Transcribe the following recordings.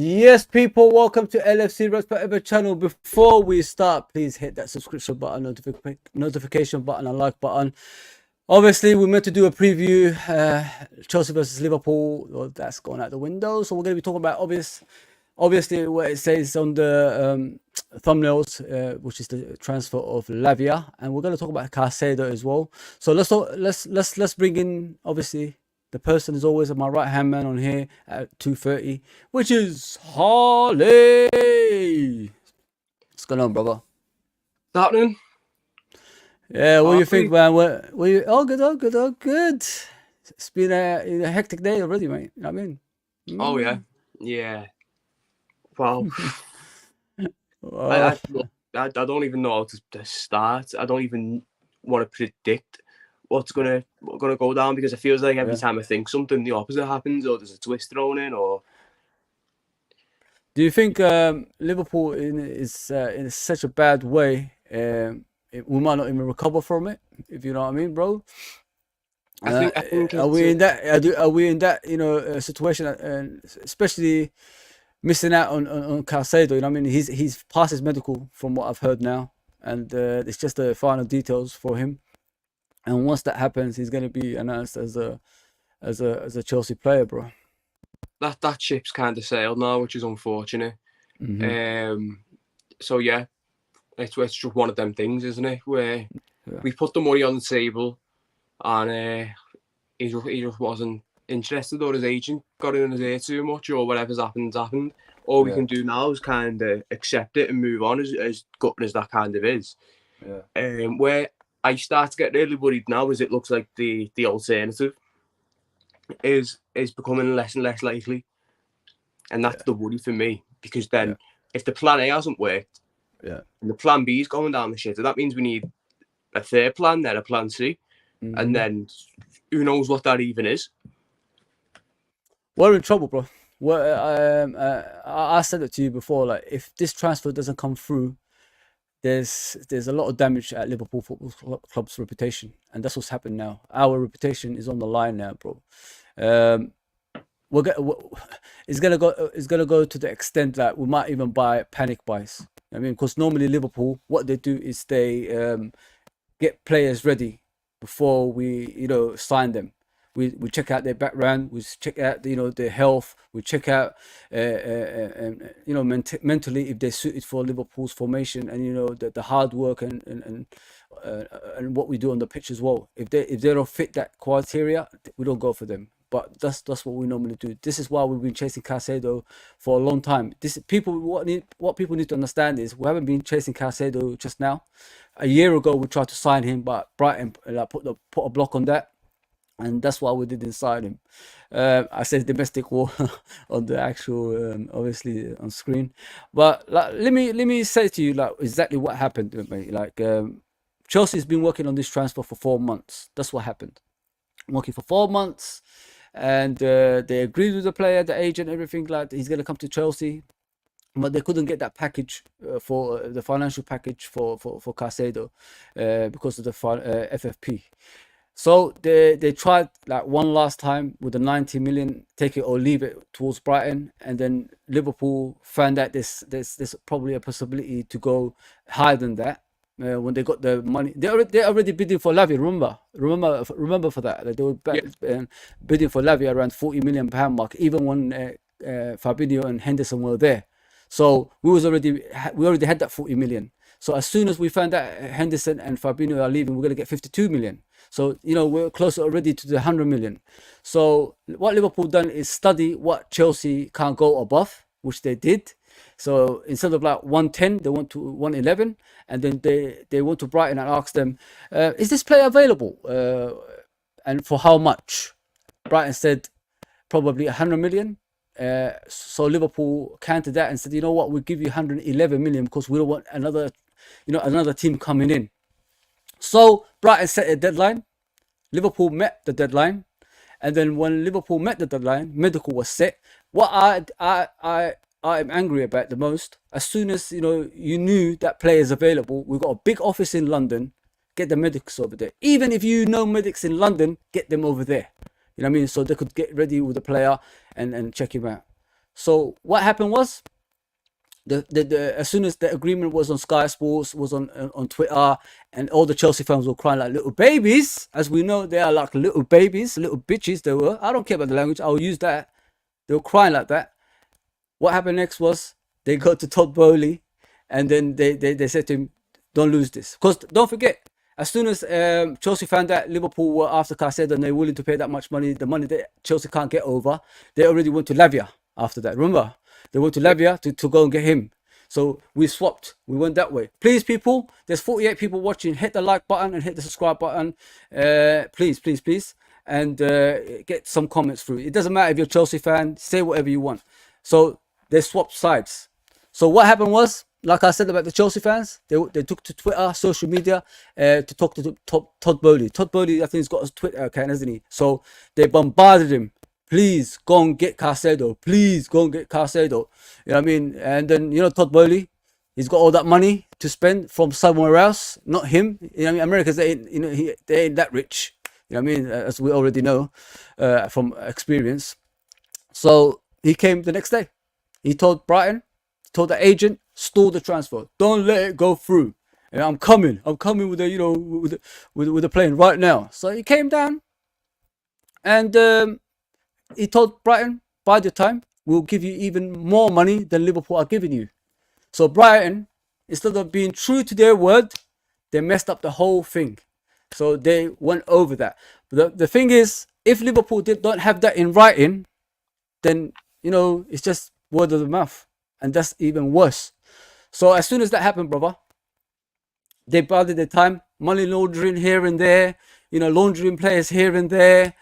Yes, people, welcome to LFC Red Forever channel. Before we start, please hit that subscription button, notification button, and like button. Obviously, we're meant to do a preview, Chelsea versus Liverpool. Well, that's gone out the window. So we're going to be talking about obviously what it says on the thumbnails, which is the transfer of Lavia, and we're going to talk about Caicedo as well. So let's bring in obviously the person is always my right hand man on here at 2:30, which is Harley. What's going on, brother? What's happening? Yeah, what do you think, man? What you? Oh, good. It's been a hectic day already, mate. You know what I mean? Oh yeah. Wow. I don't even know how to start. I don't even want to predict what's gonna go down, because it feels like every time I think something, the opposite happens, or there's a twist thrown in. Or do you think Liverpool is in such a bad way? We might not even recover from it, if you know what I mean, bro. I think are we in that situation, especially missing out on Caicedo? You know what I mean? He's past his medical from what I've heard now, and it's just the final details for him. And once that happens, he's going to be announced as a Chelsea player, bro. That ship's kind of sailed now, which is unfortunate. So yeah, it's just one of them things, isn't it? Where we put the money on the table, and he just wasn't interested, or his agent got in his ear too much, or whatever's happened. All we can do now is kind of accept it and move on, as gutting as that kind of is. Where I start to get really worried now is it looks like the alternative is becoming less and less likely, and that's the worry for me, because then if the plan A hasn't worked, and the plan B is going down the shitter, that means we need a third plan, then a plan C, and then who knows what that even is. We're in trouble, bro. I said it to you before, like, if this transfer doesn't come through, there's a lot of damage at Liverpool Football Club's reputation, and that's what's happened now. Our reputation is on the line now, bro. It's gonna go to the extent that we might even buy panic buys. I mean, because normally Liverpool, what they do is they get players ready before we sign them. We check out their background, we check out their health, we check out mentally if they're suited for Liverpool's formation, and the hard work and what we do on the pitch as well. If they don't fit that criteria, we don't go for them. But that's what we normally do. This is why we've been chasing Caicedo for a long time. What people need to understand is we haven't been chasing Caicedo just now. A year ago we tried to sign him, but Brighton put a block on that. And that's why we didn't sign him. I said domestic war on the actual, obviously on screen. But let me say to you exactly what happened with me. Chelsea's been working on this transfer for 4 months. That's what happened. Working for 4 months, and they agreed with the player, the agent, everything. Like, he's gonna come to Chelsea, but they couldn't get that package for the financial package for Caicedo because of the FFP. So they tried one last time with the 90 million, take it or leave it, towards Brighton, and then Liverpool found out there's probably a possibility to go higher than that. When they got the money, they already bidding for Lavia. Remember for that. They were bidding for Lavia around £40 million mark, even when Fabinho and Henderson were there. So we already had that 40 million. So as soon as we found out Henderson and Fabinho are leaving, we're going to get 52 million. So, we're closer already to the 100 million. So what Liverpool done is study what Chelsea can't go above, which they did. So instead of like 110, they want to 111, and then they went to Brighton and asked them, is this player available? And for how much? Brighton said probably 100 million. So Liverpool countered that and said, you know what, we'll give you 111 million because we don't want another, another team coming in. So Brighton set a deadline. Liverpool met the deadline, and then when Liverpool met the deadline, medical was set. What I am angry about the most, as soon as you knew that player is available, we've got a big office in London. Get the medics over there. Even if you know medics in London, get them over there. You know what I mean? So they could get ready with the player and check him out. So what happened was, as soon as the agreement was on Sky Sports, was on Twitter, and all the Chelsea fans were crying like little babies. As we know, they are like little babies, little bitches they were. I don't care about the language, I'll use that. They were crying like that. What happened next was, they go to Todd Bowley, and then they said to him, don't lose this. Because don't forget, as soon as Chelsea found out Liverpool were after Caicedo and they were willing to pay that much money, the money that Chelsea can't get over, they already went to Lavia after that. Remember? They went to Lavia to go and get him. So we swapped. We went that way. Please, people, there's 48 people watching. Hit the like button and hit the subscribe button. Please, please, please. And get some comments through. It doesn't matter if you're a Chelsea fan. Say whatever you want. So they swapped sides. So what happened was, like I said about the Chelsea fans, they took to Twitter, social media, to talk to Todd Bowley. Todd Bowley, I think he's got a Twitter account, hasn't he? So they bombarded him. Please go and get Caicedo. Please go and get Caicedo. You know what I mean? And then, Todd Bowley, he's got all that money to spend from somewhere else, not him. You know what I mean? Americans, they ain't that rich. You know what I mean? As we already know from experience. So he came the next day. He told Brighton, told the agent, stall the transfer. Don't let it go through. And I'm coming with the, with the plane right now. So he came down, and he told Brighton, by the time, we'll give you even more money than Liverpool are giving you. So Brighton, instead of being true to their word, they messed up the whole thing. So they went over that. But the thing is, if Liverpool don't have that in writing, then, it's just word of the mouth. And that's even worse. So as soon as that happened, brother, they bided their time, money laundering here and there, laundering players here and there.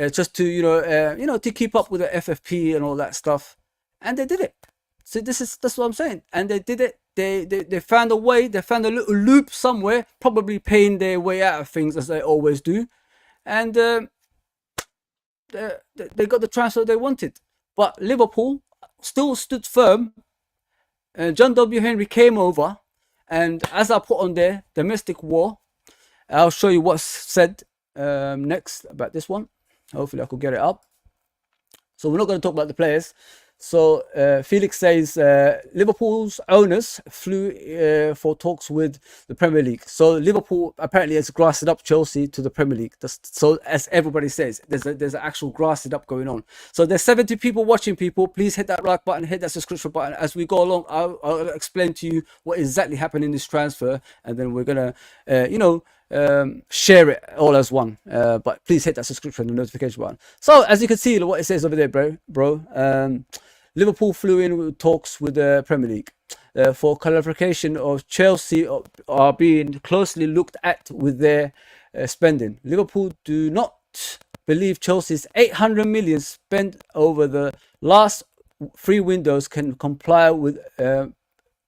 Just to to keep up with the FFP and all that stuff, and they did it. So that's what I'm saying. And they did it. They found a way. They found a little loop somewhere, probably paying their way out of things as they always do, and they got the transfer they wanted. But Liverpool still stood firm. John W. Henry came over, and as I put on there, domestic war. I'll show you what's said next about this one. Hopefully I could get it up. So we're not going to talk about the players. So Felix says Liverpool's owners flew for talks with the Premier League. So Liverpool apparently has grassed up Chelsea to the Premier League. So as everybody says, there's an actual grassed up going on. So there's 70 people watching. People, please hit that like button, hit that subscription button. As we go along, I'll explain to you what exactly happened in this transfer, and then we're gonna share it all as one. But please hit that subscription and notification button. So as you can see what it says over there, bro. Liverpool flew in with talks with the Premier League for clarification of Chelsea are being closely looked at with their spending. Liverpool do not believe Chelsea's 800 million spent over the last 3 windows can comply with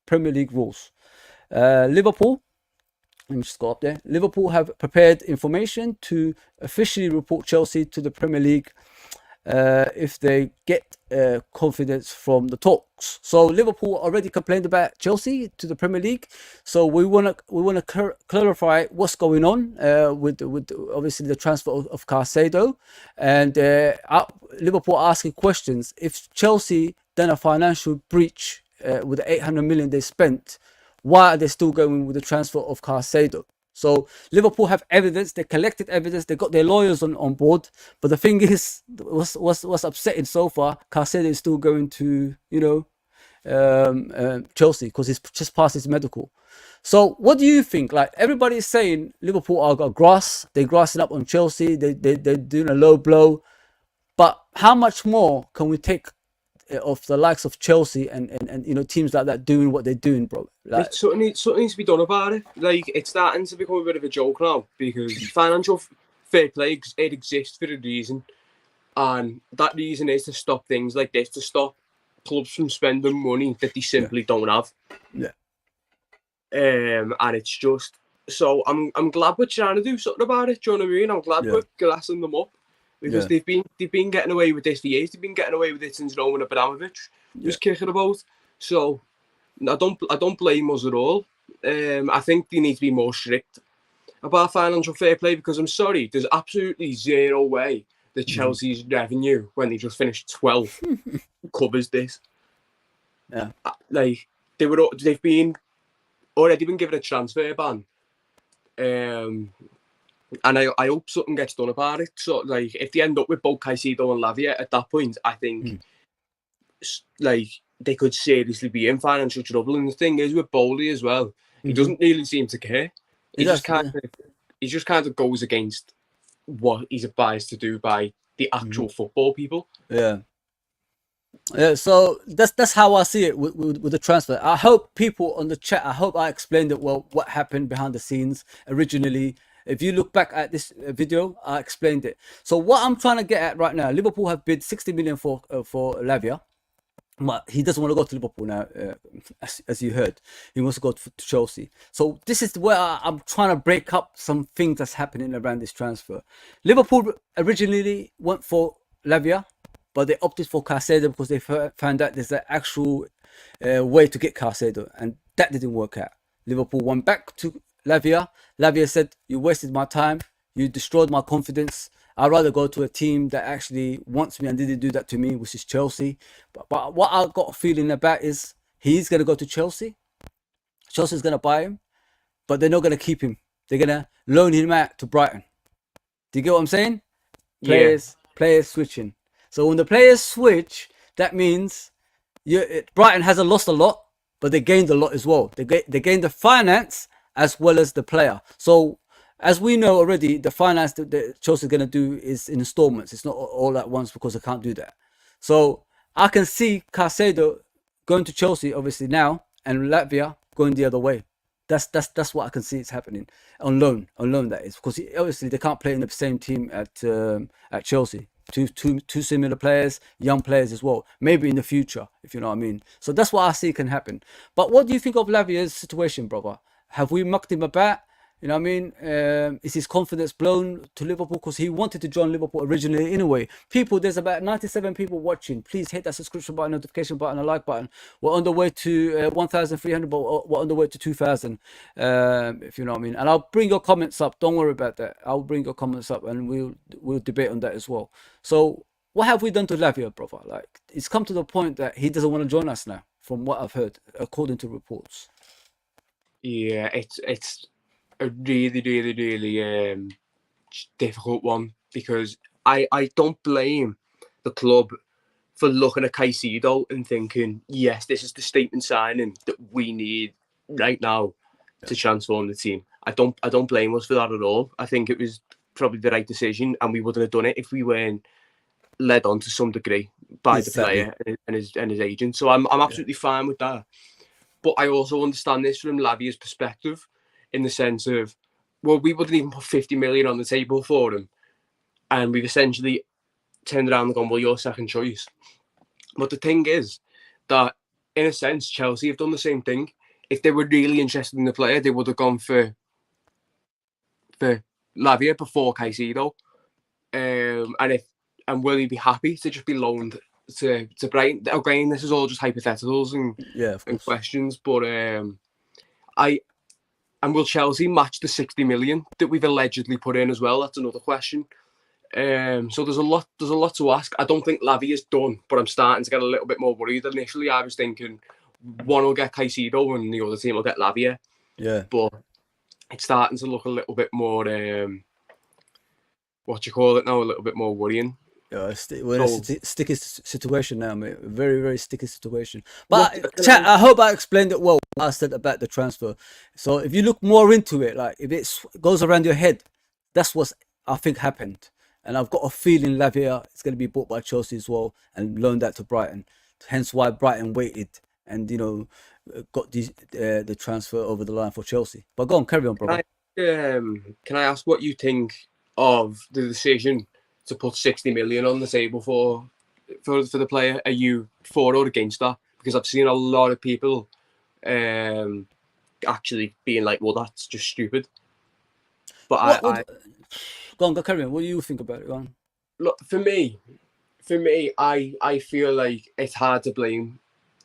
Premier League rules. Liverpool, let me just go up there. Liverpool have prepared information to officially report Chelsea to the Premier League if they get confidence from the talks. So Liverpool already complained about Chelsea to the Premier League. So we wanna clarify what's going on with obviously the transfer of Caicedo, and Liverpool asking questions. If Chelsea done a financial breach with the 800 million they spent, why are they still going with the transfer of Caicedo? So Liverpool have evidence. They collected evidence. They got their lawyers on board. But the thing is, what's upsetting so far, Caicedo is still going to Chelsea because he's just passed his medical. So what do you think? Like, everybody is saying Liverpool are got grass. They grassing up on Chelsea. They're doing a low blow. But how much more can we take of the likes of Chelsea and you know, teams like that doing what they're doing, bro. Like, something needs to be done about it. Like, it's starting to become a bit of a joke now, because financial fair play, it exists for a reason, and that reason is to stop things like this, to stop clubs from spending money that they simply don't have. Yeah. And it's just, so I'm glad we're trying to do something about it. Do you know what I mean? I'm glad we're glassing them up, because they've been getting away with this for years. They've been getting away with it since Roman Abramovich was kicking about. So I don't blame us at all. I think they need to be more strict about financial fair play, because I'm sorry, there's absolutely zero way that Chelsea's revenue, when they just finished 12th, covers this. Yeah. Like, they've been already been given a transfer ban. And I hope something gets done about it. So, like, if they end up with both Caicedo and Lavia at that point, I think like they could seriously be in financial trouble. And the thing is with Bowley as well, he doesn't really seem to care. He just kind of goes against what he's advised to do by the actual football people. Yeah. Yeah, so that's how I see it with the transfer. I hope people on the chat, I hope I explained it well, what happened behind the scenes originally. If you look back at this video, I explained it. So what I'm trying to get at right now, Liverpool have bid 60 million for Lavia. But he doesn't want to go to Liverpool now, as you heard. He wants to go to Chelsea. So this is where I'm trying to break up some things that's happening around this transfer. Liverpool originally went for Lavia, but they opted for Caicedo because they found out there's an actual way to get Caicedo, and that didn't work out. Liverpool went back to Lavia. Lavia said, "You wasted my time. You destroyed my confidence. I'd rather go to a team that actually wants me and didn't do that to me, which is Chelsea." But what I got a feeling about is he's going to go to Chelsea. Chelsea's going to buy him, but they're not going to keep him. They're going to loan him out to Brighton. Do you get what I'm saying? Players switching. So when the players switch, that means Brighton hasn't lost a lot, but they gained a lot as well. They gained the finance as well as the player. So as we know already, the finance that Chelsea is going to do is in installments. It's not all at once, because they can't do that. So I can see Caicedo going to Chelsea, obviously now, and Latvia going the other way. That's what I can see it's happening on loan. That is, because obviously they can't play in the same team at Chelsea. Two similar players, young players as well. Maybe in the future, if you know what I mean. So that's what I see can happen. But what do you think of Lavia's situation, brother? Have we mucked him about? You know what I mean? Is his confidence blown to Liverpool? Because he wanted to join Liverpool originally anyway. People, there's about 97 people watching. Please hit that subscription button, notification button, and like button. We're on the way to 1,300, but we're on the way to 2,000, if you know what I mean. And I'll bring your comments up. Don't worry about that. I'll bring your comments up, and we'll debate on that as well. So what have we done to Lavia, brother? Like, it's come to the point that he doesn't want to join us now, from what I've heard, according to reports. Yeah, it's a really difficult one, because I don't blame the club for looking at Caicedo and thinking, yes, this is the statement signing that we need right now to transform the team. I don't blame us for that at all. I think it was probably the right decision, and we wouldn't have done it if we weren't led on to some degree by the player and his agent. So I'm absolutely fine with that. But I also understand this from Lavia's perspective, in the sense of, well, we wouldn't even put 50 million on the table for him, and we've essentially turned around and gone, well, you're second choice. But the thing is that, in a sense, Chelsea have done the same thing. If they were really interested in the player, they would have gone for Lavia before Caicedo. And will he be happy to just be loaned to Brighton? Again, this is all just hypotheticals and questions, but and will Chelsea match the 60 million that we've allegedly put in as well? That's another question. So there's a lot to ask. I don't think Lavia is done, but I'm starting to get a little bit more worried. Initially, I was thinking one will get Caicedo and the other team will get Lavia. Yeah. But it's starting to look a little bit more, what you call it now, a little bit more worrying. Yeah, we're in a sticky situation now, mate. Very, very sticky situation. But chat, I hope I explained it well. I said about the transfer. So if you look more into it, like if it goes around your head, that's what I think happened. And I've got a feeling Lavia is going to be bought by Chelsea as well and loaned that to Brighton hence why Brighton waited and got the transfer over the line for Chelsea. But go on, carry on, brother. Can I ask what you think of the decision to put 60 million on the table for the player? Are you for or against that? Because I've seen a lot of people actually being like, well, that's just stupid. But go on, carry on. What do you think about it? Go on. Look, for me, I feel like it's hard to blame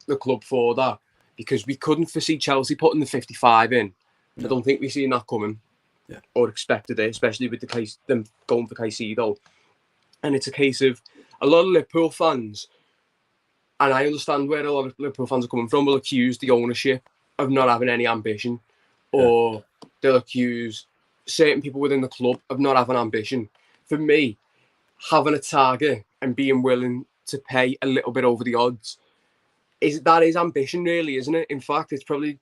the club for that, because we couldn't foresee Chelsea putting the 55 in. No. I don't think we seen that coming, or expected it, especially with them going for Caicedo. And it's a case of a lot of Liverpool fans, and I understand where a lot of Liverpool fans are coming from, will accuse the ownership of not having any ambition, or they'll accuse certain people within the club of not having ambition. For me, having a target and being willing to pay a little bit over the odds, that is ambition, really, isn't it? In fact, it's probably,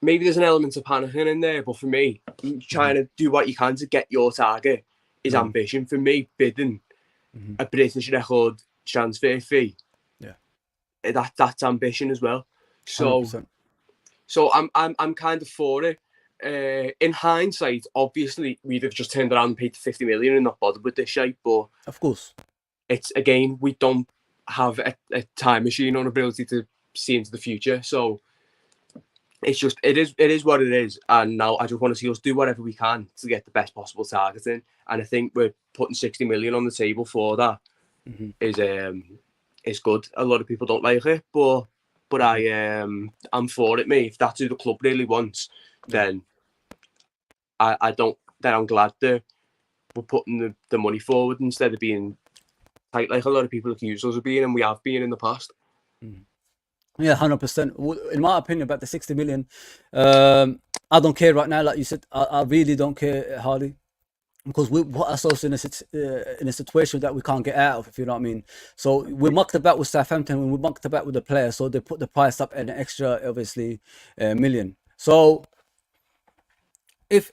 maybe there's an element of panicking in there, but for me, trying to do what you can to get your target is ambition. For me, bidding a British record transfer fee, that's ambition as well. So 100%. So I'm kind of for it. In hindsight, obviously, we'd have just turned around and paid 50 million and not bothered with this shite. But of course, it's, again, we don't have a time machine or ability to see into the future. So it's just, it is what it is. And now I just want to see us do whatever we can to get the best possible targeting. And I think we're putting 60 million on the table for that is good. A lot of people don't like it, but I'm for it, mate. If that's who the club really wants, then I'm glad that we're putting the money forward instead of being tight like a lot of people accuse us of being, and we have been in the past. Yeah, 100%. In my opinion, about the 60 million, I don't care right now. Like you said, I really don't care, Harley, because we put ourselves in a situation that we can't get out of, if you know what I mean. So we mucked about with Southampton, we mucked about with the players, so they put the price up an extra, obviously, million. So if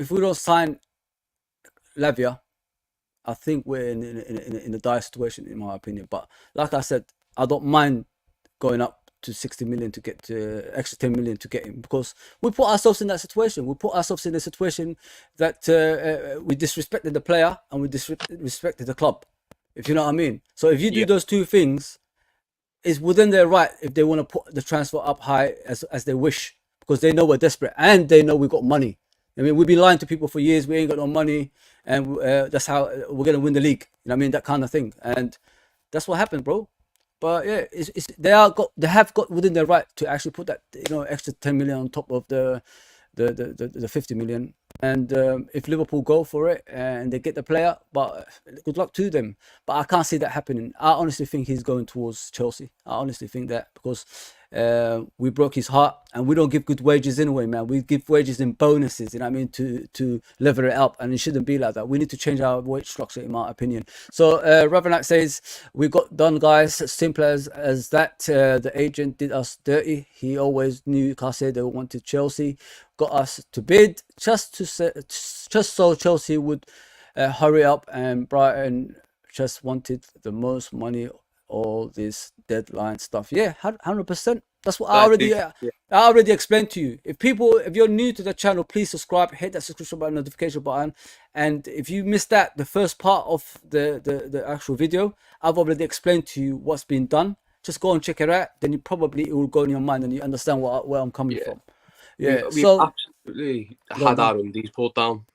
we don't sign Lavia, I think we're in a dire situation, in my opinion. But like I said, I don't mind going up to 60 million to get extra 10 million to get him, because we put ourselves in that situation. We put ourselves in a situation that we disrespected the player and we disrespected the club, if you know what I mean. So if you do those two things, it's within their right if they want to put the transfer up high as they wish, because they know we're desperate and they know we got money. I mean, we've been lying to people for years. We ain't got no money, and that's how we're gonna win the league. You know what I mean? That kind of thing, and that's what happened, bro. But yeah, they have got within their right to actually put that extra 10 million on top of the 50 million. And if Liverpool go for it and they get the player, but good luck to them. But I can't see that happening. I honestly think he's going towards Chelsea. I honestly think that, because we broke his heart, and we don't give good wages anyway, man. We give wages in bonuses, you know what I mean, to level it up, and it shouldn't be like that. We need to change our wage structure, in my opinion. So Ravenak says, we got done, guys. Simple as that. The agent did us dirty. He always knew Caicedo wanted Chelsea, got us to bid just so Chelsea would hurry up, and Brighton just wanted the most money. All this deadline stuff, 100%. That's what I already explained to you. If you're new to the channel, please subscribe, hit that subscription button, notification button. And if you missed the first part of the actual video, I've already explained to you what's been done. Just go and check it out, then it will go in your mind and you understand where I'm coming from. We've absolutely had our undies pulled down.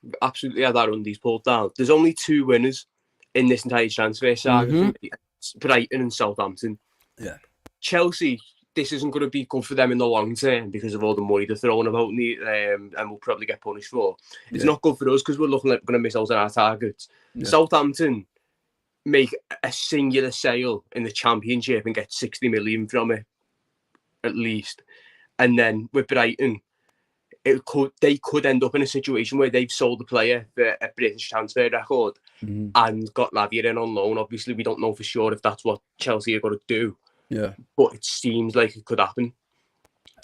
There's only two winners in this entire transfer saga. Brighton and Southampton. Chelsea, this isn't going to be good for them in the long term because of all the money they're throwing about, and we'll probably get punished for. It's not good for us because we're looking like we're going to miss out on our targets. Southampton make a singular sale in the Championship and get 60 million from it, at least. And then with Brighton, they could end up in a situation where they've sold the player for a British transfer record and got Lavia in on loan. Obviously, we don't know for sure if that's what Chelsea are going to do. But it seems like it could happen.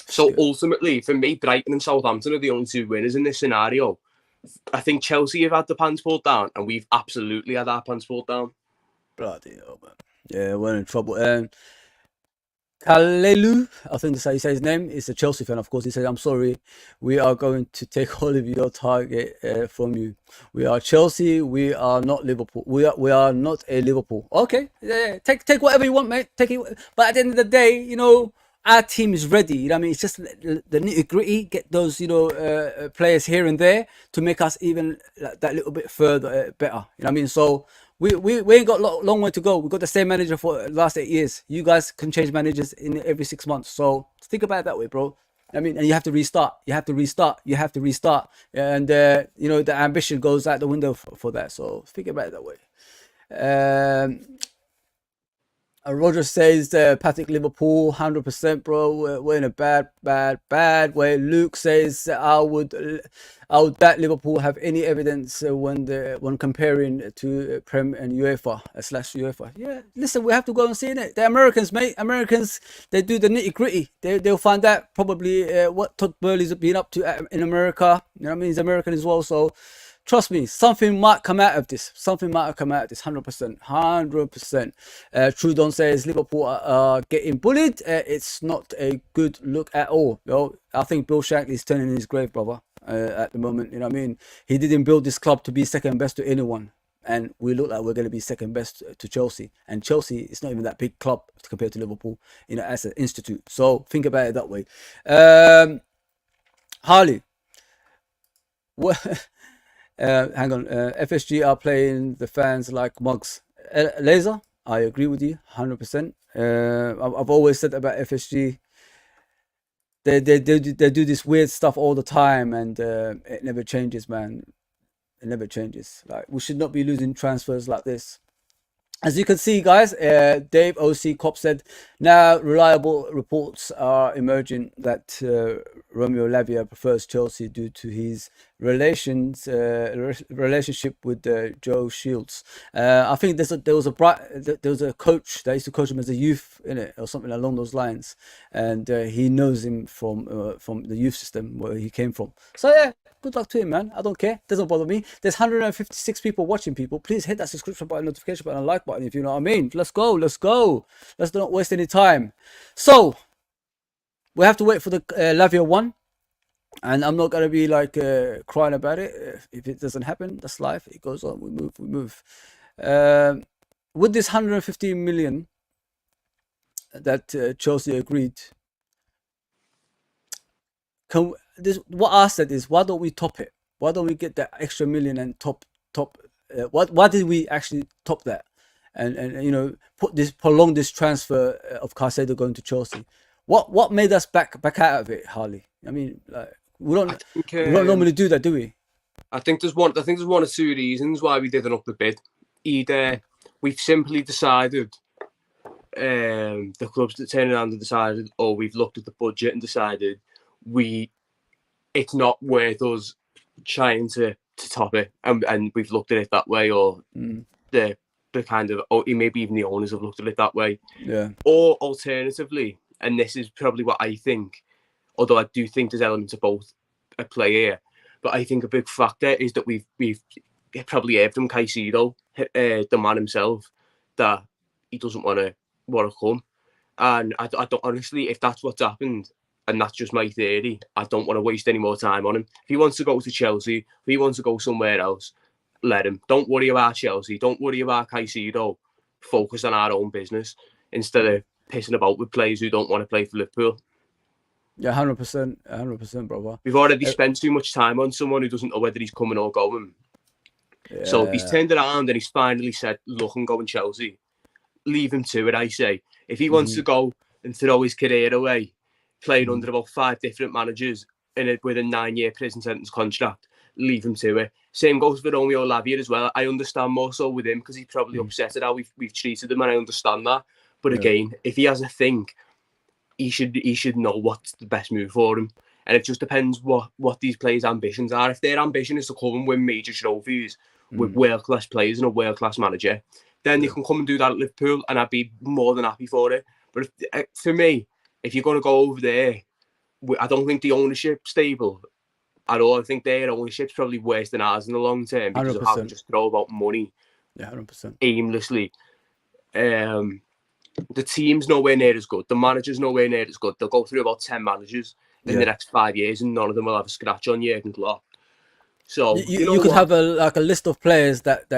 So ultimately, for me, Brighton and Southampton are the only two winners in this scenario. I think Chelsea have had the pants pulled down, and we've absolutely had our pants pulled down. Bloody hell, man. Yeah, we're in trouble. Kalelu, I think that's how you say his name, is a Chelsea fan, of course. He said, I'm sorry, we are going to take all of your target from you. We are Chelsea, we are not Liverpool. We are not a Liverpool. Okay, yeah, take whatever you want, mate. Take it. But at the end of the day, you know, our team is ready. You know what I mean? It's just the nitty gritty, get those, you know, players here and there to make us even that little bit further better. You know what I mean? So we ain't got long way to go. We've got the same manager for the last 8 years. You guys can change managers in every 6 months. So think about it that way, bro. I mean, and you have to restart. You have to restart. And, you know, the ambition goes out the window for that. So think about it that way. Roger says, Patrick Liverpool, 100%, bro. We're in a bad way. Luke says, I would bet Liverpool have any evidence when comparing to Prem and UEFA / UEFA. Yeah, listen, we have to go and see it. They're Americans, mate. Americans, they do the nitty gritty. They'll find out probably what Todd Burley's been up to in America. You know what I mean? He's American as well, so. Trust me, something might come out of this. 100%. 100%. Trudon says Liverpool are getting bullied. It's not a good look at all. You know, I think Bill Shankly's turning in his grave, brother, at the moment. You know what I mean? He didn't build this club to be second best to anyone. And we look like we're going to be second best to Chelsea. And Chelsea is not even that big club compared to Liverpool, you know, as an institute. So think about it that way. Harley. What? Hang on, FSG are playing the fans like mugs. Laser, I agree with you 100%. I've always said about FSG, they do this weird stuff all the time, and it never changes, man. It never changes. Like, we should not be losing transfers like this. As you can see, guys, Dave OC Cop said, now reliable reports are emerging that Romeo Lavia prefers Chelsea due to his relationship with Joe Shields. I think there was a coach that used to coach him as a youth, in it, or something along those lines, and he knows him from the youth system where he came from. So yeah. Good luck to him, man. I don't care. Doesn't bother me. There's 156 people watching, people. Please hit that subscription button, notification button, and like button if you know what I mean. Let's go. Let's not waste any time. So, we have to wait for the Lavia 1. And I'm not going to be like crying about it. If it doesn't happen, that's life. It goes on. We move. With this 115 million that Chelsea agreed, what I said is, why don't we top it? Why don't we get that extra million and top? Why did we actually top that? And you know, prolong this transfer of Caicedo going to Chelsea. What made us back out of it, Harley? I mean, like, we don't normally do that, do we? I think there's one or two reasons why we didn't up the bid. Either we've simply decided, the clubs that turned around and decided, or we've looked at the budget and decided it's not worth us trying to top it, and we've looked at it that way, or the kind of, or maybe even the owners have looked at it that way. Yeah. Or alternatively, and this is probably what I think, although I do think there's elements of both at play here, but I think a big factor is that we've probably heard from Caicedo, the man himself, that he doesn't want to come. And I don't, honestly, if that's what's happened, and that's just my theory, I don't want to waste any more time on him. If he wants to go to Chelsea, if he wants to go somewhere else, let him. Don't worry about Chelsea. Don't worry about Caicedo. Focus on our own business instead of pissing about with players who don't want to play for Liverpool. Yeah, 100%, brother. We've already spent too much time on someone who doesn't know whether he's coming or going. Yeah. So if he's turned around and he's finally said, look, I'm going Chelsea, leave him to it, I say. If he wants to go and throw his career away, playing under about 5 different managers with a 9-year prison sentence contract, leave him to it. Same goes for Romeo Lavia as well. I understand more so with him because he's probably upset at how we've treated him, and I understand that. But again, if he has a think, he should know what's the best move for him. And it just depends what these players' ambitions are. If their ambition is to come and win major trophies with world-class players and a world-class manager, then they can come and do that at Liverpool, and I'd be more than happy for it. But for me, if you're going to go over there, I don't think the ownership stable at all. I think their ownership's probably worse than ours in the long term because of how they 100%. just throw about money Yeah, 100%. aimlessly. The team's nowhere near as good. The manager's nowhere near as good. They'll go through about 10 managers in the next 5 years, and none of them will have a scratch on Jurgen Klopp. So You could have a list of players that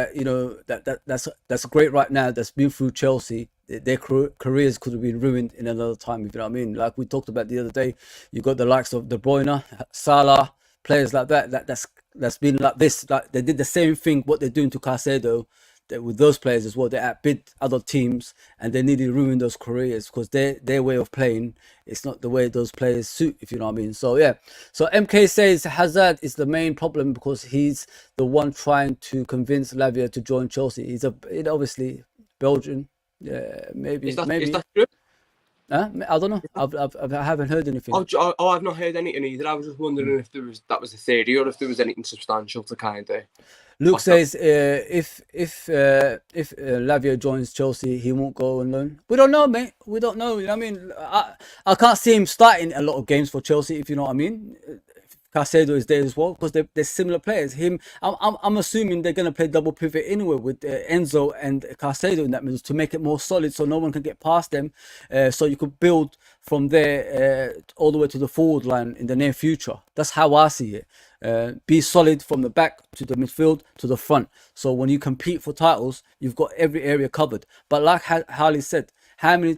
that's great right now. That's been through Chelsea. Their careers could have been ruined in another time. If you know what I mean. Like we talked about the other day, you got the likes of De Bruyne, Salah, players like that. That's been like this. Like they did the same thing. What they're doing to Caicedo. With those players as well, they outbid other teams and they nearly ruin those careers because their way of playing is not the way those players suit, if you know what I mean. So yeah, so MK says Hazard is the main problem because he's the one trying to convince Lavia to join Chelsea. He's obviously Belgian. Yeah, maybe is that true? I don't know. I haven't heard anything. I've not heard anything either. I was just wondering if that was a theory or if there was anything substantial to kind of. Luke says if Lavia joins Chelsea, he won't go on loan. We don't know, mate. We don't know. You know what I mean? I can't see him starting a lot of games for Chelsea, if you know what I mean. Caicedo is there as well because they're similar players. I'm assuming they're gonna play double pivot anyway with Enzo and Caicedo in that middle to make it more solid, so no one can get past them. So you could build from there all the way to the forward line in the near future. That's how I see it. Be solid from the back to the midfield to the front. So when you compete for titles, you've got every area covered. But like Harley said, how many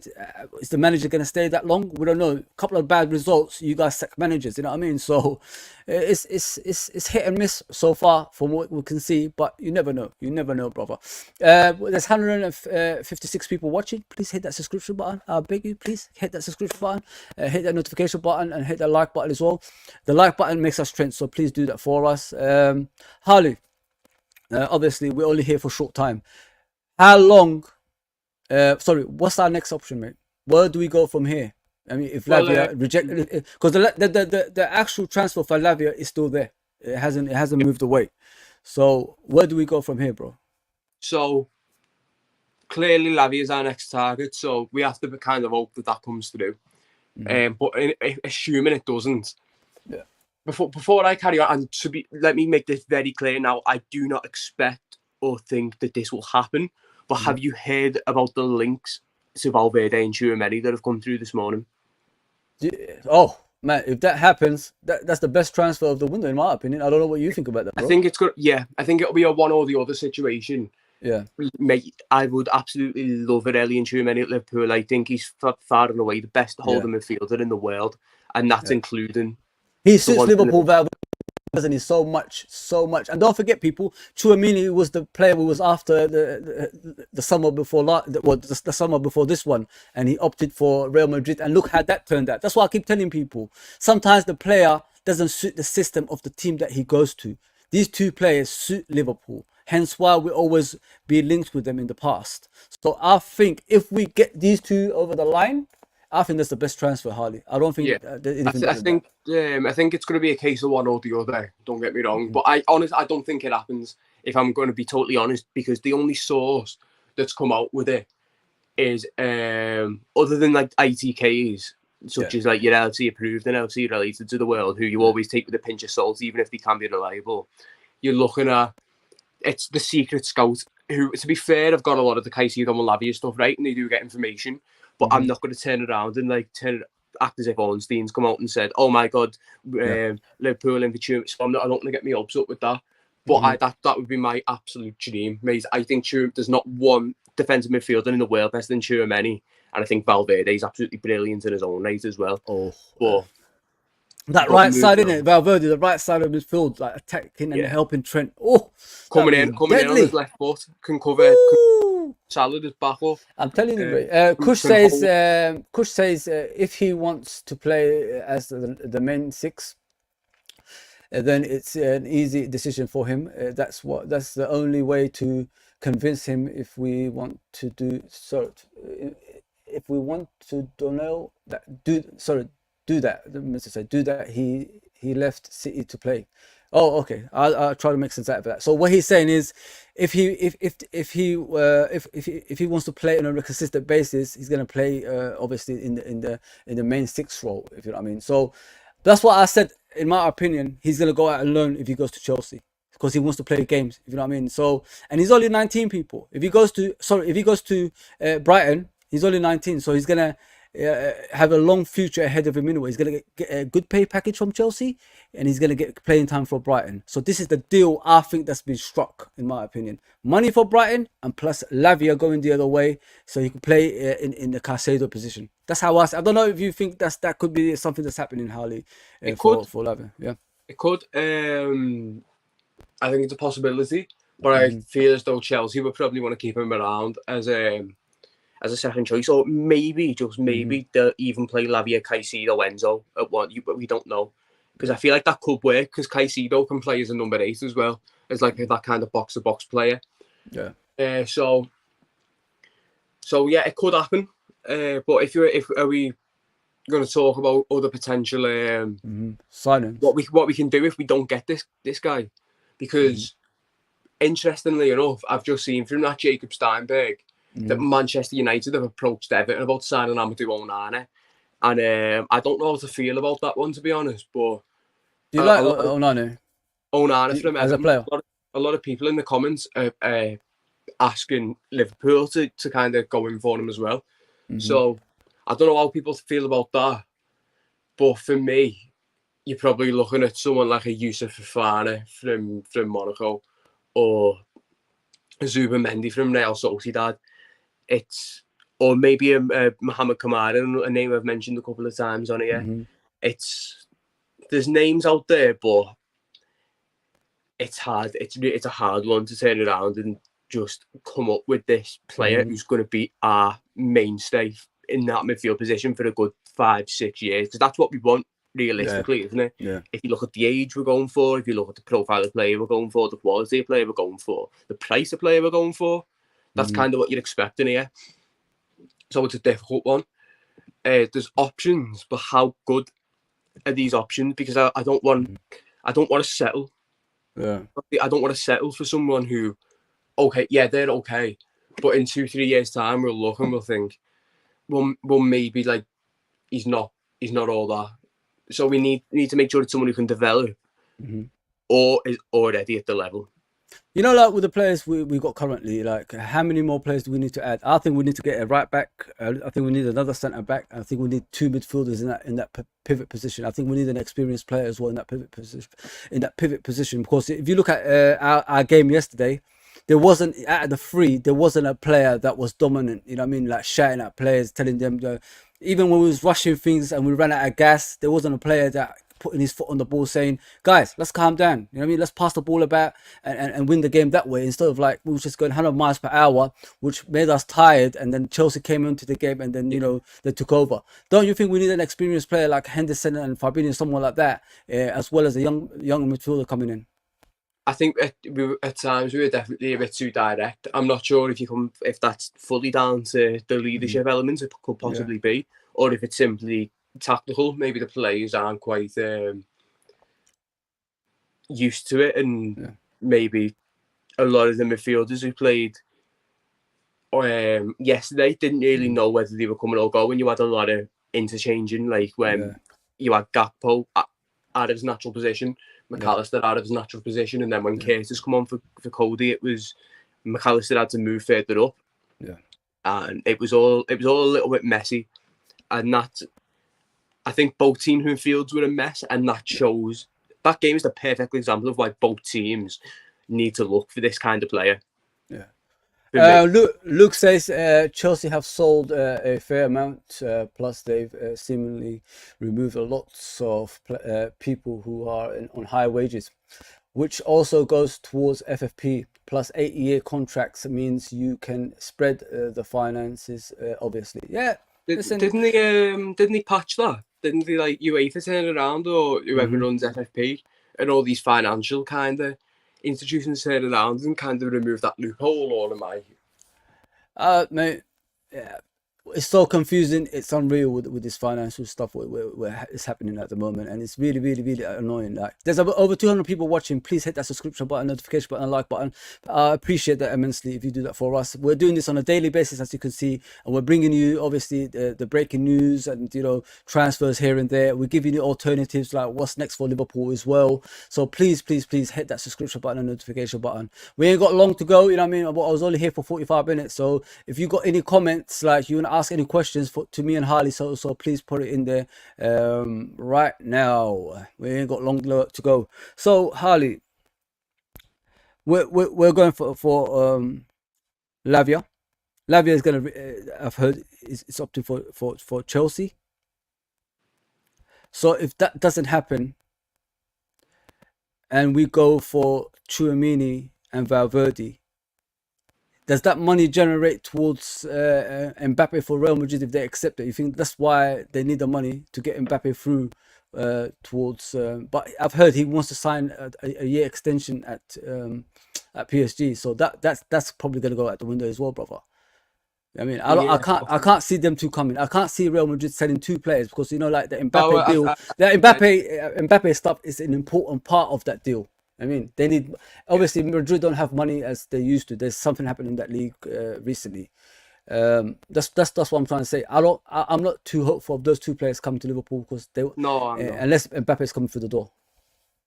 is the manager going to stay that long? We don't know. A couple of bad results, you guys sack managers. You know what I mean? So it's hit and miss so far from what we can see. But you never know. You never know, brother. There's 156 people watching. Please hit that subscription button. I beg you, please hit that subscription button, hit that notification button, and hit that like button as well. The like button makes us trend, so please do that for us. Harley, obviously we're only here for a short time. How long? Sorry, what's our next option, mate? Where do we go from here? I mean, if Lavia rejected, because the actual transfer for Lavia is still there. It hasn't moved away. So where do we go from here, bro? So clearly Lavia is our next target. So we have to kind of hope that comes through. But assuming it doesn't, yeah. Before I carry on, and let me make this very clear now. I do not expect or think that this will happen. But have you heard about the links to Valverde and Tchouaméni that have come through this morning? Oh man, if that happens, that's the best transfer of the window, in my opinion. I don't know what you think about that, bro. I think it's good. Yeah, I think it'll be a one or the other situation. Yeah, mate, I would absolutely love it, Ellie and Tchouaméni at Liverpool. I think he's far and away the best holding midfielder in the world, and that's including. He suits Liverpool very well, doesn't he? So much. And don't forget, people, Tchouaméni was the player who was after the summer before the summer before this one, and he opted for Real Madrid. And look how that turned out. That's why I keep telling people. Sometimes the player doesn't suit the system of the team that he goes to. These two players suit Liverpool. Hence why we always be linked with them in the past. So I think if we get these two over the line, I think that's the best transfer, Harley. I don't think. Yeah, I think it's going to be a case of one or the other. Don't get me wrong, but I don't think it happens. If I'm going to be totally honest, because the only source that's come out with it is other than like ITKs, such as like your LFC approved and LFC related to the world, who you always take with a pinch of salt, even if they can be reliable. You're looking at it's the secret scout who, to be fair, have got a lot of the Caicedo and Lavia stuff right, and they do get information. But I'm not going to turn around and act as if Ornstein's come out and said, "Oh my God, Liverpool in the so I'm not going to get my hopes up with that." But that would be my absolute dream, mate. I think there's not one defensive midfielder in the world better than Tchouaméni, and I think Valverde is absolutely brilliant in his own right as well. But that right side, isn't it? Valverde, the right side of midfield, like attacking and helping Trent. Coming in on his left foot, can cover. Salad is back up. I'm telling you, mate. Kush says if he wants to play as the main six, then it's an easy decision for him. That's the only way to convince him. If we want to do that, he left City to play. Oh, okay. I'll try to make sense out of that. So what he's saying is, if he wants to play on a consistent basis, he's going to play obviously in the main six role, if you know what I mean. So that's what I said in my opinion, he's gonna go out and learn if he goes to Chelsea because he wants to play games. If you know what I mean. So, and he's only 19 people. If he goes to Brighton, he's only 19. So he's gonna have a long future ahead of him anyway. He's gonna get a good pay package from Chelsea, and he's gonna get playing time for Brighton. So this is the deal I think that's been struck, in my opinion. Money for Brighton, and plus Lavia going the other way, so he could play in the Caicedo position. That's how I don't know if you think that could be something that's happening, Harley, for Lavia. Yeah, it could. I think it's a possibility, but I feel as though Chelsea would probably want to keep him around as a second choice, or maybe just maybe they'll even play Lavia, Caicedo, Enzo at one. But we don't know, because I feel like that could work, because Caicedo can play as a number 8 as well, as like that kind of box to box player. Yeah. So yeah, it could happen. But if are we going to talk about other potential signings? What we can do if we don't get this guy, because interestingly enough, I've just seen from that Jacob Steinberg that Manchester United have approached Everton about signing Amadou Onana, and I don't know how to feel about that one, to be honest. But do you like Onana? Onana from Everton as a player? A lot of people in the comments are asking Liverpool to kind of go in for him as well. So I don't know how people feel about that, but for me, you're probably looking at someone like a Youssouf Fofana from Monaco, or Zubimendi from Real Sociedad. Or maybe a Mohamed Kamara, a name I've mentioned a couple of times on here. There's names out there, but it's hard. It's a hard one to turn around and just come up with this player who's going to be our mainstay in that midfield position for a good 5-6 years, because that's what we want realistically, isn't it? Yeah. If you look at the age we're going for, if you look at the profile of player we're going for, the quality of player we're going for, the price of player we're going for, that's kind of what you're expecting here. So it's a difficult one. There's options, but how good are these options? Because I don't want to settle. Yeah. I don't want to settle for someone who, okay, yeah, they're okay, but in 2-3 years' time we'll look and we'll think, well maybe like he's not all that. So we need to make sure it's someone who can develop or is already at the level. You know, like with the players we got currently, like how many more players do we need to add? I think we need to get a right back. I think we need another centre back. I think we need 2 midfielders in that pivot position. I think we need an experienced player as well in that pivot position. Because if you look at our game yesterday, there wasn't, out of the 3, there wasn't a player that was dominant. You know what I mean? Like shouting at players, telling them even when we was rushing things and we ran out of gas, there wasn't a player that putting his foot on the ball saying, guys, let's calm down. You know what I mean? Let's pass the ball about and win the game that way, instead of like we were just going 100 miles per hour, which made us tired. And then Chelsea came into the game and then, you know, they took over. Don't you think we need an experienced player like Henderson and Fabinho, someone like that, as well as a young midfielder coming in? I think at times we were definitely a bit too direct. I'm not sure if that's fully down to the leadership elements. It could possibly be, or if it's simply tactical. Maybe the players aren't quite used to it, and maybe a lot of the midfielders who played yesterday didn't really know whether they were coming or going. You had a lot of interchanging, like when you had Gakpo out of his natural position, McAllister out of his natural position, and then when Curtis come on for Cody, it was McAllister had to move further up. And it was all a little bit messy, and that, I think both team midfields were a mess, and that shows. That game is the perfect example of why both teams need to look for this kind of player. Luke says Chelsea have sold a fair amount, plus they've seemingly removed a lot of people who are on high wages, which also goes towards FFP. Plus 8-year contracts means you can spread the finances, obviously. Didn't he patch that? Didn't he, like, UEFA turn around, or whoever runs FFP and all these financial kind of institutions turn around and kind of remove that loophole, or am I? Mate, it's so confusing. It's unreal with this financial stuff where it's happening at the moment, and it's really, really, really annoying. Like, there's over 200 people watching. Please hit that subscription button, notification button, and like button. I appreciate that immensely if you do that for us. We're doing this on a daily basis, as you can see, and we're bringing you obviously the breaking news and transfers here and there. We're giving you alternatives like what's next for Liverpool as well. So please, please, please hit that subscription button and notification button. We ain't got long to go. You know what I mean? I was only here for 45 minutes, so if you got any comments, like you want to ask any questions to me and Harley, so please put it in there right now. We ain't got long to go. So Harley, we're going for Lavia. Lavia is gonna. I've heard it's opting for Chelsea. So if that doesn't happen, and we go for Tchouaméni and Valverde, does that money generate towards Mbappe for Real Madrid if they accept it? You think that's why they need the money to get Mbappe through towards? But I've heard he wants to sign a year extension at PSG, so that's probably going to go out the window as well, brother. I mean, I can't see them two coming. I can't see Real Madrid selling two players because like the Mbappe deal, the Mbappe stuff is an important part of that deal. I mean, they need, obviously Madrid don't have money as they used to. There's something happening in that league recently. That's what I'm trying to say. I'm not too hopeful of those two players coming to Liverpool because they unless Mbappe's coming through the door.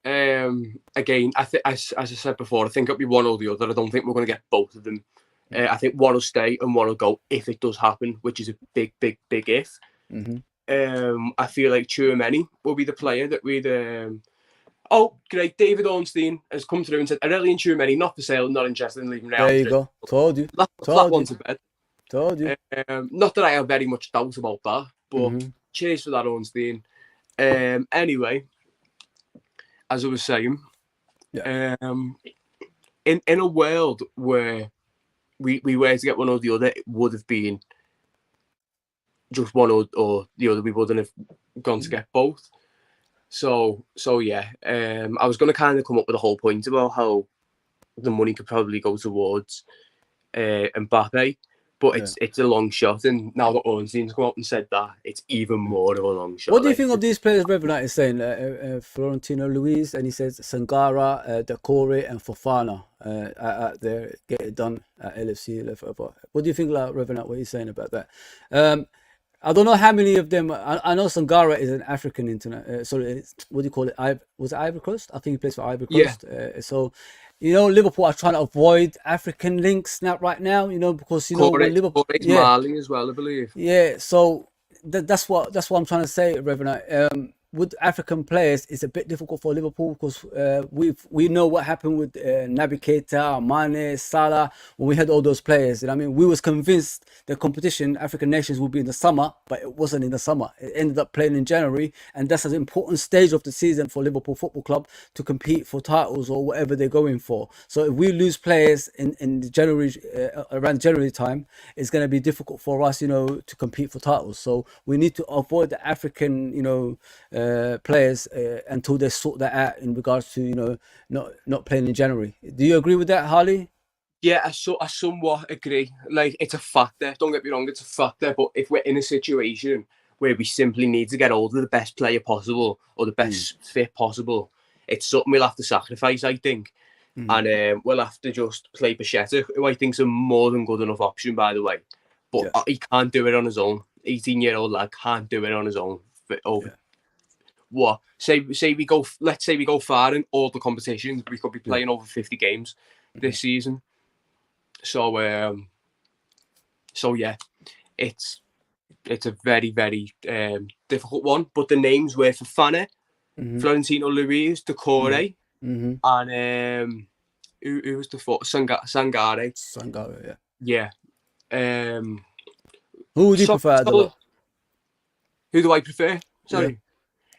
Again, as I said before, I think it'll be one or the other. I don't think we're going to get both of them. I think one will stay and one will go if it does happen, which is a big if. I feel like Tchouaméni will be the player that we'd. Oh, great! David Ornstein has come through and said, "Aurelien Tchouaméni not for sale, not interested in leaving Real Madrid." There you go. Told you. That one's a bed. Told you. Not that I have very much doubt about that, but cheers for that, Ornstein. Anyway, as I was saying, in a world where we were to get one or the other, it would have been just one or the other. We wouldn't have gone to get both. So yeah, I was going to kind of come up with a whole point about how the money could probably go towards Mbappe, but it's a long shot. And now that Ornstein's come up and said that, it's even more of a long shot. What do you think of these players Revenant is saying? Florentino Luis, and he says Sangara, Decore, and Fofana out there, get it done at LFC Red Forever. What do you think, like Revenant, what he's saying about that? I don't know how many of them. I know Sangara is an African internet. Sorry, what do you call it? Was it Ivory Coast? I think he plays for Ivory Coast. Yeah. So, Liverpool are trying to avoid African links right now. Because when Liverpool, Mali as well, I believe. Yeah. So that's what I'm trying to say, Revenant. With African players, it's a bit difficult for Liverpool because we know what happened with Naby Keita, Mane, Salah, when we had all those players. I mean, we was convinced the competition, African nations, would be in the summer, but it wasn't in the summer. It ended up playing in January, and that's an important stage of the season for Liverpool Football Club to compete for titles or whatever they're going for. So if we lose players in January, around January time, it's going to be difficult for us, to compete for titles. So we need to avoid the African, players until they sort that out in regards to not playing in January. Do you agree with that, Harley? Yeah, I somewhat agree. Like, it's a factor. Don't get me wrong, it's a factor. But if we're in a situation where we simply need to get hold of the best player possible or the best fit possible, it's something we'll have to sacrifice, I think. And we'll have to just play Caicedo, who I think's a more than good enough option, by the way. But he can't do it on his own. 18-year-old lad can't do it on his own. What? Let's say we go far in all the competitions. We could be playing over 50 games this season. So yeah, it's a very, very difficult one. But the names were Fofana, Florentino Luis, Decore, and who was the fourth? Sangare. Sangare, yeah. Who would you prefer? Who do I prefer? Sorry.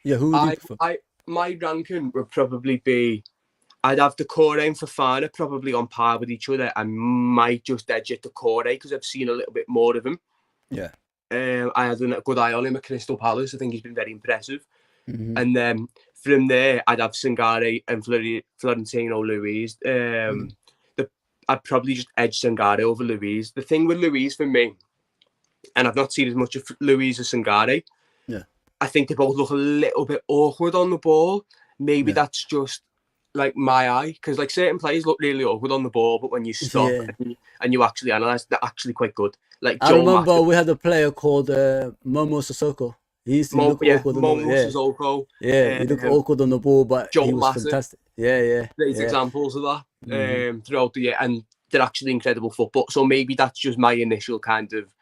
Yeah, who would you prefer? My ranking would probably be, I'd have Decore and Fofana probably on par with each other. I might just edge it Decore because I've seen a little bit more of him. Yeah. I had a good eye on him at Crystal Palace. I think he's been very impressive. And then from there, I'd have Sangare and Florentino Luis. I'd probably just edge Sangare over Luis. The thing with Luis for me and I've not seen as much of Luiz as Sangare. Yeah. I think they both look a little bit awkward on the ball. Maybe that's just like my eye, because like certain players look really awkward on the ball, but when you stop and you actually analyse, they're actually quite good. Like I remember we had a player called Momo Sissoko. He used to look awkward on the ball. Sissoko. Yeah, he looked awkward on the ball, but he was fantastic. Yeah. Great examples of that throughout the year, and they're actually incredible football. So maybe that's just my initial kind of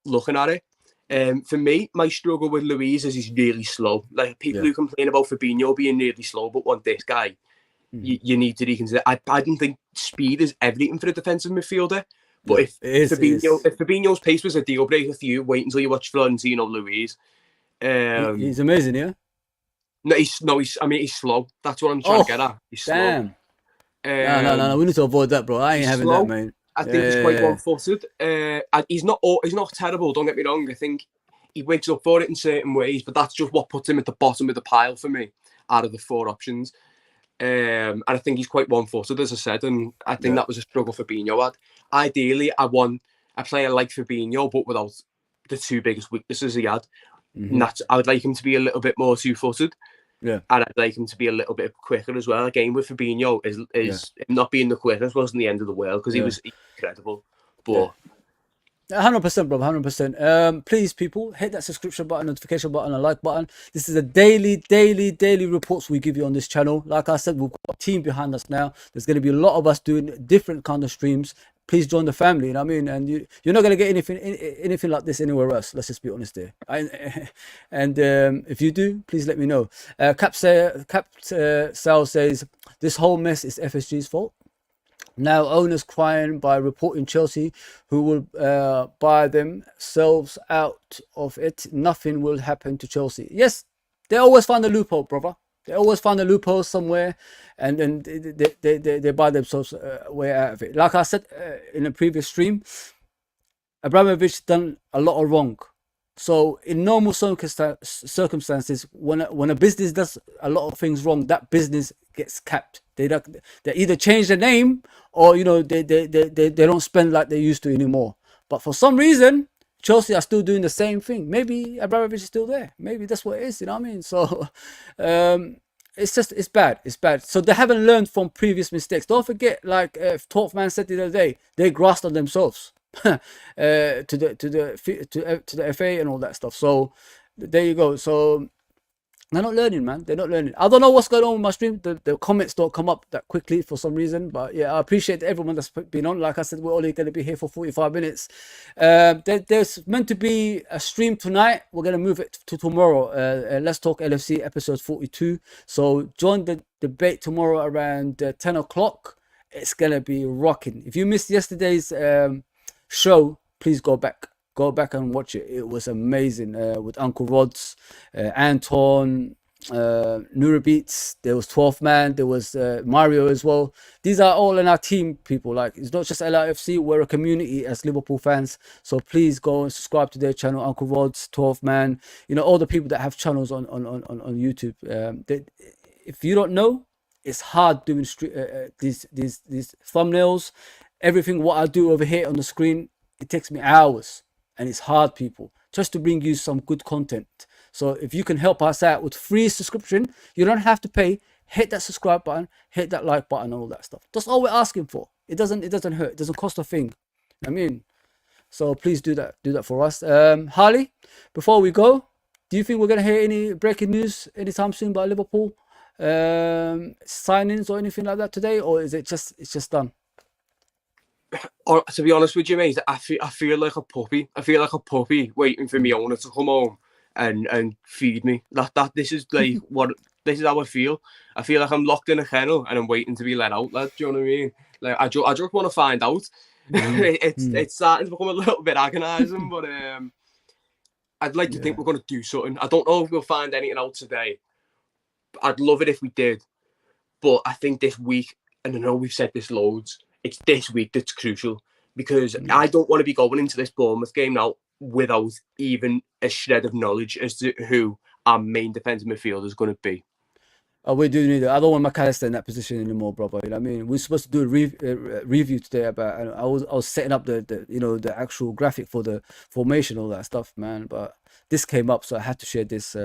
looking at it. For me, my struggle with Luiz is he's really slow. Like people who complain about Fabinho being really slow, but want this guy, you need to reconsider. I don't think speed is everything for a defensive midfielder. But if Fabinho's pace was a deal breaker for you, wait until you watch Florentino Luiz. He's amazing, yeah. He's slow. That's what I'm trying to get at. He's slow. No. We need to avoid that, bro. I ain't having that, man. I think he's quite one-footed. He's not terrible. Don't get me wrong. I think he wakes up for it in certain ways, but that's just what puts him at the bottom of the pile for me, out of the 4 options. And I think he's quite one-footed, as I said, and I think that was a struggle Fabinho had. Ideally, I want a player like Fabinho, but without the 2 biggest weaknesses he had. And I would like him to be a little bit more 2-footed. Yeah. And I'd like him to be a little bit quicker as well. Again, with Fabinho, is not being the quickest wasn't the end of the world, because he was incredible. But 100%, bro, 100%. Please, people, hit that subscription button, notification button, and like button. This is a daily reports we give you on this channel. Like I said, we've got a team behind us now. There's going to be a lot of us doing different kind of streams. Please join the family, you know what I mean? And you're not going to get anything like this anywhere else. Let's just be honest there. And if you do, please let me know. Cap Sal says, this whole mess is FSG's fault. Now owners crying by reporting Chelsea, who will buy themselves out of it. Nothing will happen to Chelsea. Yes, they always find a loophole, brother. They always find a loophole somewhere, and then they buy themselves a way out of it. Like I said in a previous stream, Abramovich done a lot of wrong. So in normal circumstances, when a business does a lot of things wrong, that business gets capped. They either change the name, or they don't spend like they used to anymore. But for some reason, Chelsea are still doing the same thing. Maybe Abramovich is still there. Maybe that's what it is. You know what I mean? So it's bad. It's bad. So they haven't learned from previous mistakes. Don't forget, like 12th man said the other day, they grasped on themselves to the FA and all that stuff. So there you go. So they're not learning, man. They're not learning. I don't know what's going on with my stream. The comments don't come up that quickly for some reason. But yeah, I appreciate everyone that's been on. Like I said, we're only going to be here for 45 minutes. There's meant to be a stream tonight. We're going to move it to tomorrow. Let's Talk LFC episode 42. So join the debate tomorrow around 10 o'clock. It's going to be rocking. If you missed yesterday's show, please go back and watch it. It was amazing, with Uncle Rods, Anton, Nura Beats. There was 12th man, there was Mario as well. These are all in our team, people. Like, it's not just LFC, we're a community as Liverpool fans. So please go and subscribe to their channel, Uncle Rods, 12th man, all the people that have channels on YouTube. If you don't know, it's hard doing these thumbnails, everything what I do over here on the screen. It takes me hours. And it's hard, people, just to bring you some good content. So if you can help us out with free subscription, you don't have to pay. Hit that subscribe button, hit that like button, and all that stuff. That's all we're asking for. It doesn't hurt. It doesn't cost a thing. I mean, so please do that. Do that for us. Harley, before we go, do you think we're gonna hear any breaking news anytime soon about Liverpool signings or anything like that today, or is it's just done? Or, to be honest with you, mate, I feel like a puppy. I feel like a puppy waiting for my owner to come home and feed me. This is like this is how I feel. I feel like I'm locked in a kennel and I'm waiting to be let out. Like, do you know what I mean? Like, I just want to find out. It's starting to become a little bit agonising, but I'd like to think we're going to do something. I don't know if we'll find anything out today. I'd love it if we did, but I think this week, and I know we've said this loads, it's this week that's crucial, because I don't want to be going into this Bournemouth game now without even a shred of knowledge as to who our main defensive midfielder is going to be. Oh, we do need it. I don't want McAllister in that position anymore, brother. You know what I mean? We're supposed to do a review today about. And I was setting up the actual graphic for the formation, all that stuff, man. But this came up, so I had to share this.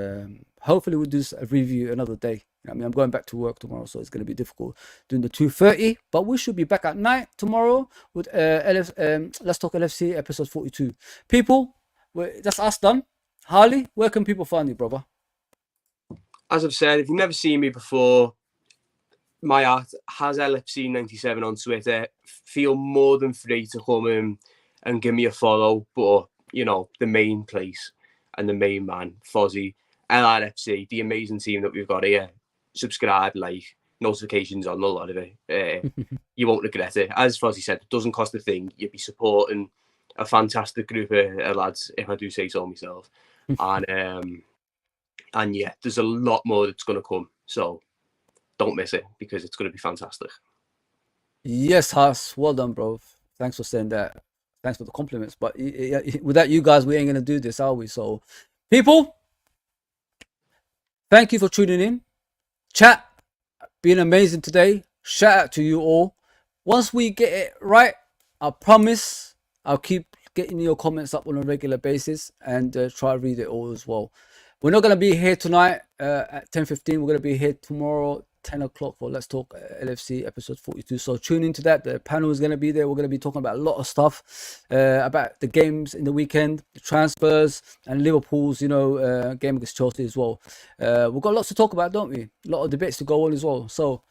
Hopefully, we'll do a review another day. You know what I mean, I'm going back to work tomorrow, so it's going to be difficult doing the 2:30. But we should be back at night tomorrow with Let's Talk LFC episode 42. People, that's us done. Harley, where can people find you, brother? As I've said, if you've never seen me before, my art has LFC 97 on Twitter. Feel more than free to come in and give me a follow. But, you know, the main place and the main man, Fozzy, LRFC, the amazing team that we've got here. Subscribe, like, notifications on a lot of it. You won't regret it. As Fozzy said, it doesn't cost a thing. You'll be supporting a fantastic group of lads, if I do say so myself. And yeah, there's a lot more that's going to come. So don't miss it because it's going to be fantastic. Yes, Haas. Well done, bro. Thanks for saying that. Thanks for the compliments. But without you guys, we ain't going to do this, are we? So, people, thank you for tuning in. Chat, been amazing today. Shout out to you all. Once we get it right, I promise I'll keep getting your comments up on a regular basis and try to read it all as well. We're not going to be here tonight at 10:15. We're going to be here tomorrow 10 o'clock for Let's Talk LFC episode 42. So tune into that. The panel is going to be there. We're going to be talking about a lot of stuff about the games in the weekend, the transfers, and Liverpool's, game against Chelsea as well. We've got lots to talk about, don't we? A lot of debates to go on as well. So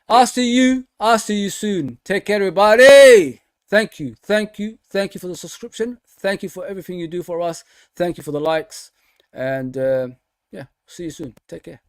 I'll see you soon. Take care, everybody. Thank you for the subscription. Thank you for everything you do for us. Thank you for the likes. And yeah, see you soon. Take care.